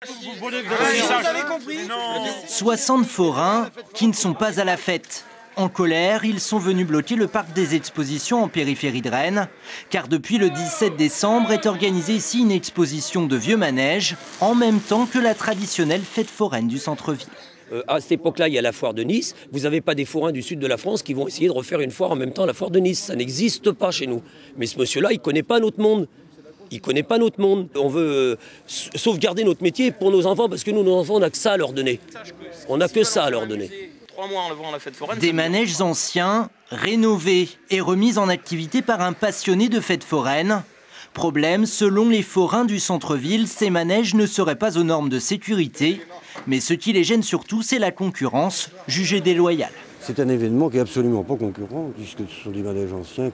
Vous avez compris ? 60 forains qui ne sont pas à la fête. En colère, ils sont venus bloquer le parc des expositions en périphérie de Rennes, car depuis le 17 décembre est organisée ici une exposition de vieux manèges, en même temps que la traditionnelle fête foraine du centre-ville. À cette époque-là, il y a la foire de Nice. Vous n'avez pas des forains du sud de la France qui vont essayer de refaire une foire en même temps à la foire de Nice. Ça n'existe pas chez nous. Mais ce monsieur-là, il ne connaît pas notre monde. Il ne connaît pas notre monde. On veut sauvegarder notre métier pour nos enfants, parce que nous, nos enfants, on n'a que ça à leur donner. On n'a que ça à leur donner. 3 mois en la fête foraine. Des manèges anciens, rénovés et remis en activité par un passionné de fêtes foraines. Problème, selon les forains du centre-ville, ces manèges ne seraient pas aux normes de sécurité. Mais ce qui les gêne surtout, c'est la concurrence, jugée déloyale. C'est un événement qui n'est absolument pas concurrent, puisque ce sont des manèges anciens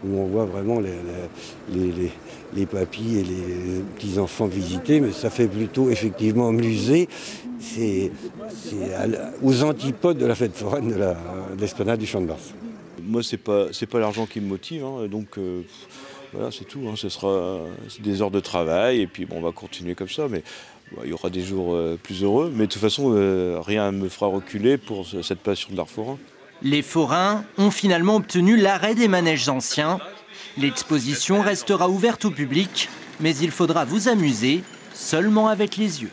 où on voit vraiment les papis et les petits-enfants visiter, mais ça fait plutôt effectivement musée. C'est aux antipodes de la fête foraine de l'esplanade du Champ de Mars. Moi, c'est pas l'argent qui me motive, hein, donc voilà, c'est tout. Hein, ce sera des heures de travail, et puis bon, on va continuer comme ça, mais il y aura des jours plus heureux, mais de toute façon, rien ne me fera reculer pour cette passion de l'art forain. Les forains ont finalement obtenu l'arrêt des manèges anciens. L'exposition restera ouverte au public, mais il faudra vous amuser seulement avec les yeux.